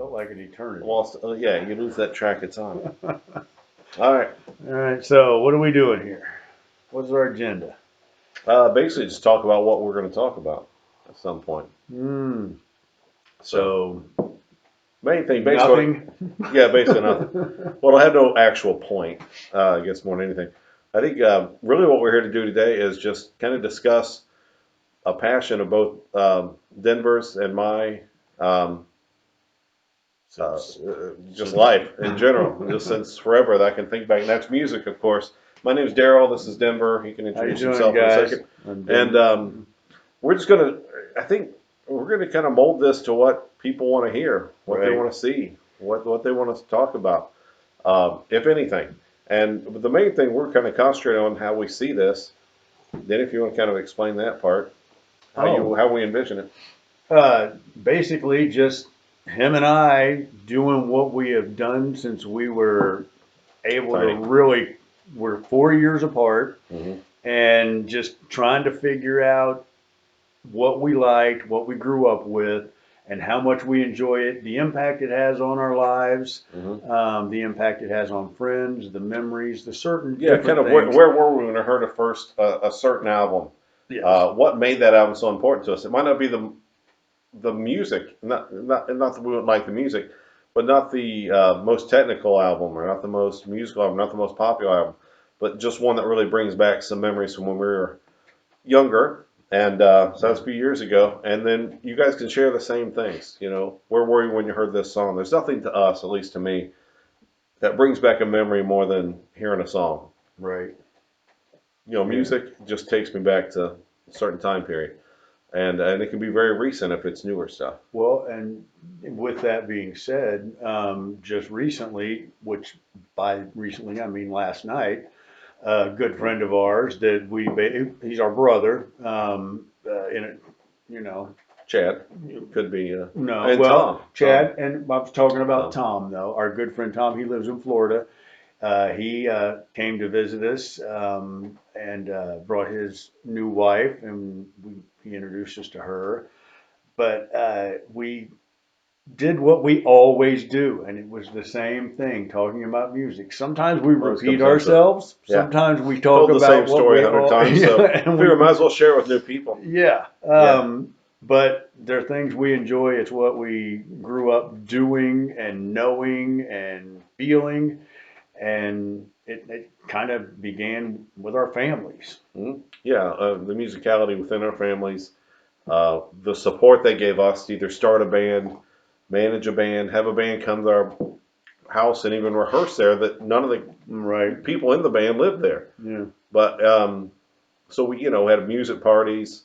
felt like an eternity. Well, yeah, you lose that track of time. All right. All right, so what are we doing here? What's our agenda? Basically, just talk about what we're going to talk about at some point. Hmm. So, So main thing, basically, nothing. yeah, basically nothing. Well, I have no actual point. I guess more than anything, I think really what we're here to do today is just kind of discuss a passion of both Denver's and my um, Since just since life in general, just since forever that I can think back. And that's music, of course. My name is Darryl. This is Denver. He can how you introduce doing, himself in a guys? second. I'm And Denver. we're just gonna, I think, we're gonna kind of mold this to what people want to hear, what they Right. want to see, what they want us to talk about, if anything. And the main thing we're kind of concentrating on how we see this. Then, if you want to kind of explain that part, Oh, how we envision it. basically just him and I doing what we have done since we were able to Tiny. really. We're 4 years apart, Hmm. and just trying to figure out what we liked, what we grew up with, and how much we enjoy it, the impact it has on our lives, Hmm. the impact it has on friends, the memories, the certain Yeah, kind different of things. where were we when we heard a first a certain album? Yes. What made that album so important to us? It might not be the music, not that we wouldn't like the music, but not the most technical album or not the most musical album, not the most popular album, but just one that really brings back some memories from when we were younger. And so that's a few years ago. And then you guys can share the same things. You know, where were you when you heard this song? There's nothing to us, at least to me, that brings back a memory more than hearing a song. Right. You know, Yeah. music just takes me back to a certain time period, and it can be very recent if it's newer stuff. Well, and with that being said, just recently, which by recently I mean last night, a good friend of ours that he's our brother, in it, you know, Chad could be, no, and well, Tom, Chad, and I was talking about Tom. Tom though, our good friend Tom. He lives in Florida. He came to visit us, and brought his new wife, and he introduced us to her. But we did what we always do, and it was the same thing, talking about music. Sometimes we Always repeat comes down to ourselves. yeah, Sometimes we talk told the same about what story we 100 times. yeah, So and figure might as well share it with new people. yeah. Yeah, But they're things we enjoy. It's what we grew up doing and knowing and feeling, and it kind of began with our families. yeah. The musicality within our families, the support they gave us to either start a band, manage a band, have a band come to our house and even rehearse there. That none of the Right. people in the band lived there, Yeah. but so we, had music parties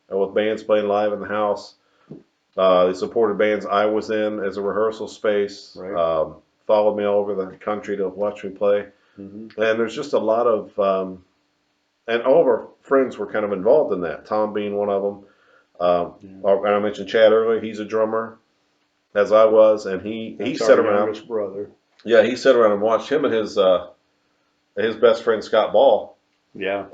with bands playing live in the house. They supported bands I was in as a rehearsal space. Right. Followed me all over the country to watch me play. Hmm. And there's just a lot of, and all of our friends were kind of involved in that. Tom being one of them. Yeah. And I mentioned Chad earlier. He's a drummer, as I was, and he That's sat our around. youngest brother. Yeah, he sat around and watched him and his best friend Scott Ball Yeah.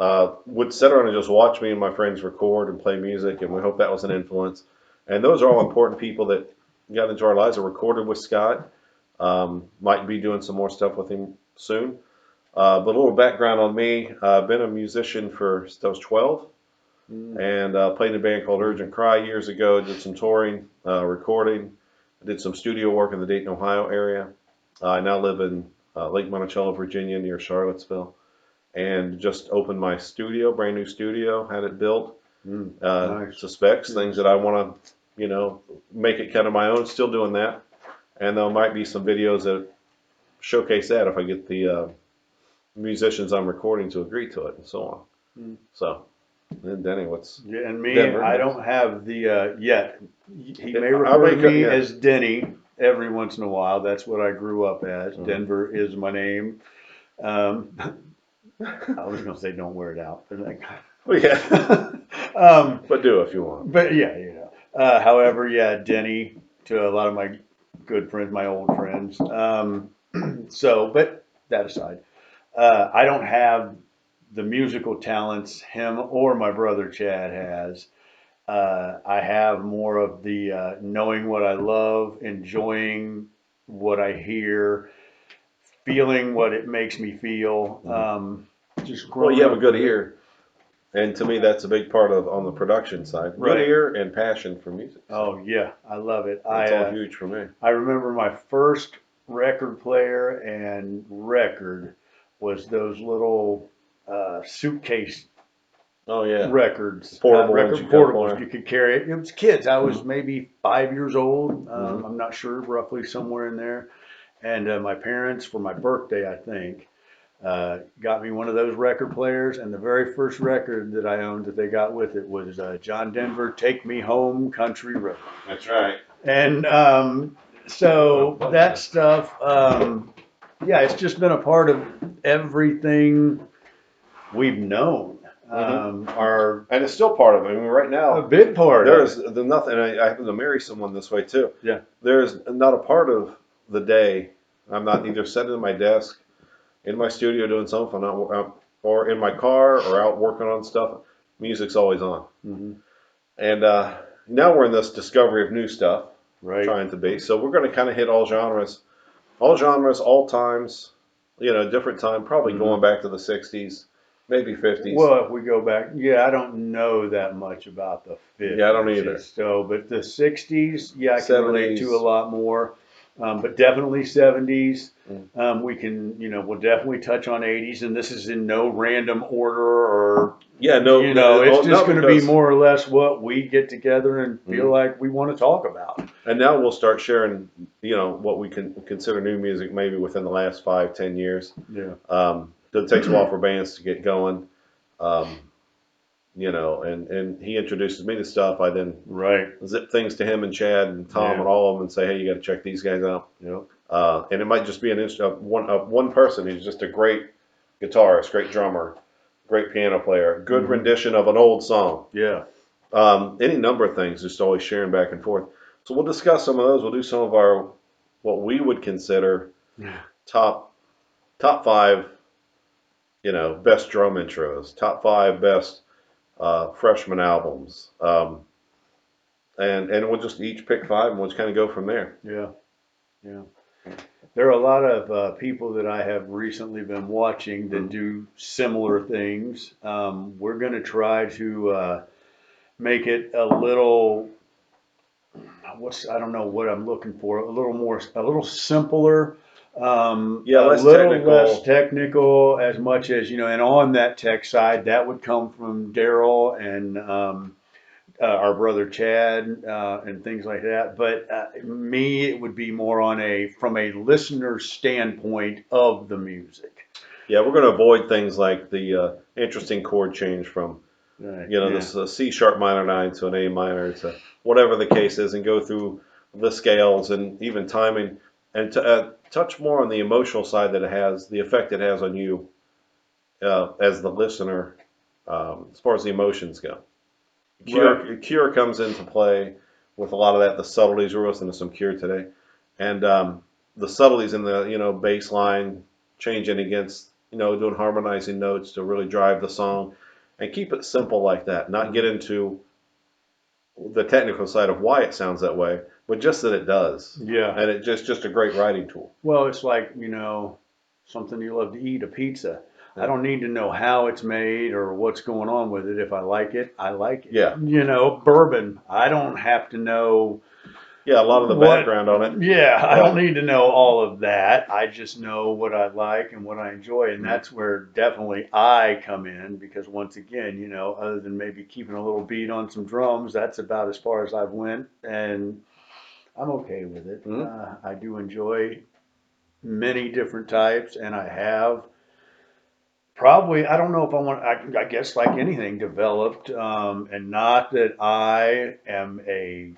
would sit around and just watch me and my friends record and play music, and we hope that was an influence. And those are all important people that got into our lives. I recorded with Scott. Might be doing some more stuff with him soon. But a little background on me: I've been a musician since I was 12, Mm. and played in a band called Urgent Cry years ago. Did some touring, recording. I did some studio work in the Dayton, Ohio area. I now live in Lake Monticello, Virginia, near Charlottesville, and just opened my studio, brand new studio, had it built Mm. Nice. to specs, things that I want to, make it kind of my own. Still doing that, and there might be some videos that showcase that if I get the musicians I'm recording to agree to it and so on. Mm. So, and Denny, what's Yeah, and me, Denver? I don't have the yet. He may I'll refer to make me yeah. as Denny every once in a while. That's what I grew up as. Mhm. Denver is my name. Um, I was going to say don't wear it out, but like, Well, yeah, but do if you want. but yeah, however, yeah, Denny to a lot of my good friends, my old friends. So, but that aside, I don't have the musical talents him or my brother Chad has. I have more of the knowing what I love, enjoying what I hear, feeling what it makes me feel. Just Well, you growing have a up good with it. ear, and to me, that's a big part of on the production side. Good Right. ear and passion for music. So Oh yeah, I love it. that's all huge for me. I remember my first record player and record was those little suitcase Oh yeah, records, portable ones you record got portables. for. You could carry it. It was kids. I was maybe 5 years old. Mm-hmm. I'm not sure, roughly somewhere in there. And my parents, for my birthday, I think, got me one of those record players. And the very first record that I owned that they got with it was John Denver, "Take Me Home, Country Road." That's right. And so that stuff, yeah, it's just been a part of everything we've known. Mm-hmm. Our And it's still part of it. I mean, right A now big part of there's it. the nothing. I happen to marry someone this way too. Yeah. There's not a part of the day I'm not either sitting at my desk, in my studio doing something, or in my car, or out working on stuff. Music's always on. Hmm. And now we're in this discovery of new stuff, Right. trying to be. So we're going to kind of hit all genres, all times. Different time, probably Hmm. going back to the '60s, maybe '50s. Well, if we go back, yeah, I don't know that much about the Yeah, I don't 50s. either. So, but the 60s, yeah, I can relate to a '70s. lot more. But definitely 70s. Mm. We can, we'll definitely touch on 80s, and this is in no random order or, Yeah, no, it's just no, going to be because more or less what we get together and feel Mhm. like we want to talk about. and now we'll start sharing, what we can consider new music maybe within the last 5, 10 years. Yeah. It takes a while for bands to get going. Um, and he introduces me to stuff. I then Right. zip things to him and Chad and Tom Yeah. and all of them and say, hey, you got to check these guys out. Yep. And it might just be one person who's just a great guitarist, great drummer, great piano player, good Mhm. rendition of an old song. Yeah. Any number of things, just always sharing back and forth. So we'll discuss some of those. We'll do some of our what we would consider top top five, best drum intros, top five best freshman albums, and we'll just each pick five and we'll just kind of go from there. Yeah. Yeah. There are a lot of people that I have recently been watching that do similar things. We're going to try to make it a little, I don't know what I'm looking for, a little simpler, Yeah, a less little less technical. technical as much as, and on that tech side, that would come from Darryl and our brother Chad and things like that. But me, it would be more from a listener standpoint of the music. Yeah, we're going to avoid things like the interesting chord change from Right. Yeah. this C sharp minor 9 to an A minor to whatever the case is, and go through the scales and even timing, and to touch more on the emotional side that it has, the effect it has on you as the listener, as far as the emotions go. Right. Cure comes into play with a lot of that. The subtleties, we're listening to some Cure today, and the subtleties in the bass line changing against doing harmonizing notes to really drive the song, and keep it simple like that. Not get into the technical side of why it sounds that way, but just that it does, Yeah. and it just a great writing tool. Well, it's like, something you love to eat, a pizza. I Yeah. don't need to know how it's made or what's going on with it. If I like it, I like it. Yeah. Bourbon. I don't have to know Yeah, a lot of the what, background on it. yeah, I don't Yeah. need to know all of that. I just know what I like and what I enjoy. And Mhm. that's where definitely I come in because once again, other than maybe keeping a little beat on some drums, that's about as far as I've went. And I'm okay with it. Mhm. I do enjoy many different types, and I have probably, I don't know if I guess like anything developed, and not that I am a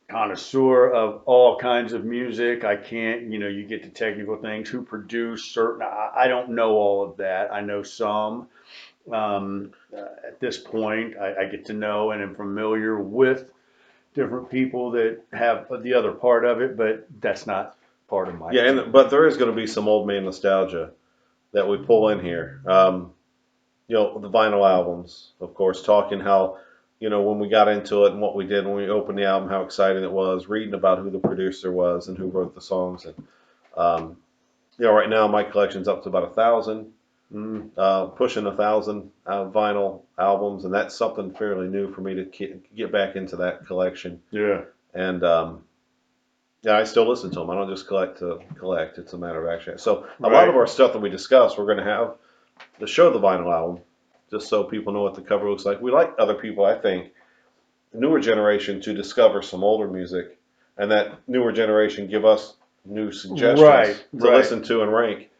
connoisseur of all kinds of music. I can't, you get to technical things, who produce certain, I don't know all of that. I know some. At this point, I get to know and am familiar with different people that have the other part of it, but that's not part of my Yeah, thing. but there is going to be some old man nostalgia that we pull in here. The vinyl albums, of course, talking how you know, when we got into it and what we did when we opened the album, how exciting it was, reading about who the producer was and who wrote the songs. And, you know, right now my collection's up to about 1,000, pushing 1,000 vinyl albums. And that's something fairly new for me to get back into that collection. Yeah. And, yeah, I still listen to them. I don't just collect to collect. It's a matter of action. So a lot of our stuff that we discuss, we're going to have to show the vinyl album, just so people know what the cover looks like. We like other people, I think, the newer generation, to discover some older music, and that newer generation give us new suggestions to listen to and rank.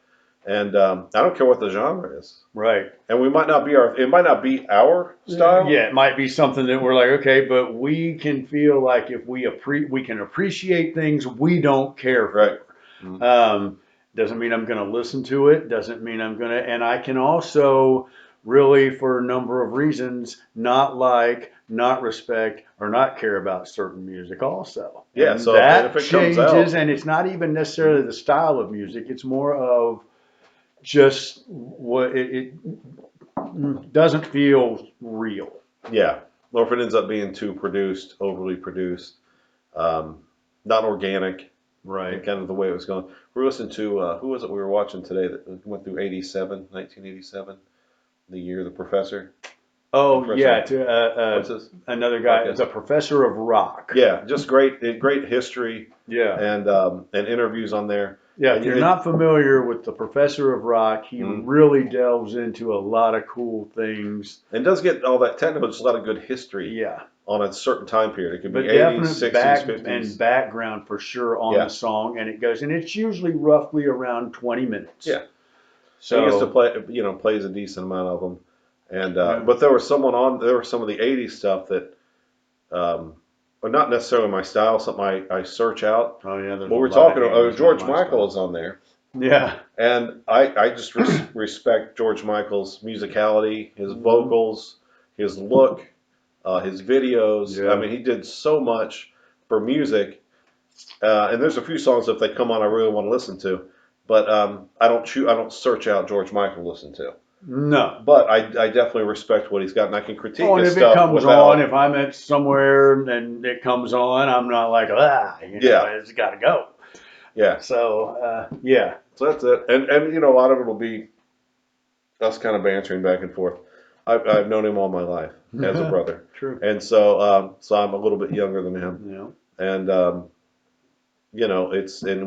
And I don't care what the genre is. Right. And we might not be it might not be our style. Yeah, it might be something that we're like, okay, but we can feel like if we can appreciate things we don't care for. Right. Mm-hmm. Doesn't mean I'm going to listen to it. Doesn't mean I'm going to, and I can also really, for a number of reasons, not like, not respect, or not care about certain music also. Yeah, and so that if it changes, comes out, and it's not even necessarily the style of music. It's more of just what it doesn't feel real. yeah, or if it ends up being too produced, overly produced, not organic, Right. and kind of the way it was going. We were listening to, who was it we were watching today that went through 1987, the year The Professor? Oh, Professor, yeah, what's this? another guy, Okay. the professor of rock. Yeah, just great history Yeah. and interviews on there. Yeah, And if you're not familiar with the professor of rock, he really delves into a lot of cool things. And does get all that technical, just a lot of good history. Yeah. On a certain time period. It could be But 80s, 60s, definite 50s. and background for sure on the song, and it's usually roughly around 20 minutes. Yeah. So he gets to play, plays a decent amount of them. And but there was some of the 80s stuff that are not necessarily my style, something I search out. Oh yeah, but we're talking George Michael is on there. Yeah. And I just respect George Michael's musicality, his vocals, his look, his videos. Yeah. I mean, he did so much for music. And there's a few songs if they come on I really want to listen to. But I don't search out George Michael to listen to. No. But I definitely respect what he's got, and I can critique his and if stuff. it comes on, if I'm at somewhere and it comes on, I'm not like, it's got to go. Yeah. So, yeah. So that's it. And a lot of it will be us kind of bantering back and forth. I've known him all my life as a brother. True. And so I'm a little bit younger than him. Yeah. And, and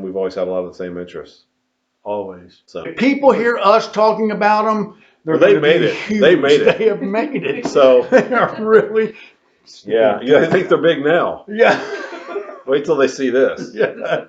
we've always had a lot of the same interests. Always. So if people hear us talking about them, they made it. Huge. They made it. They have made it. So they are really. Yeah. I think they're big now. Yeah. Wait till they see this. Yeah.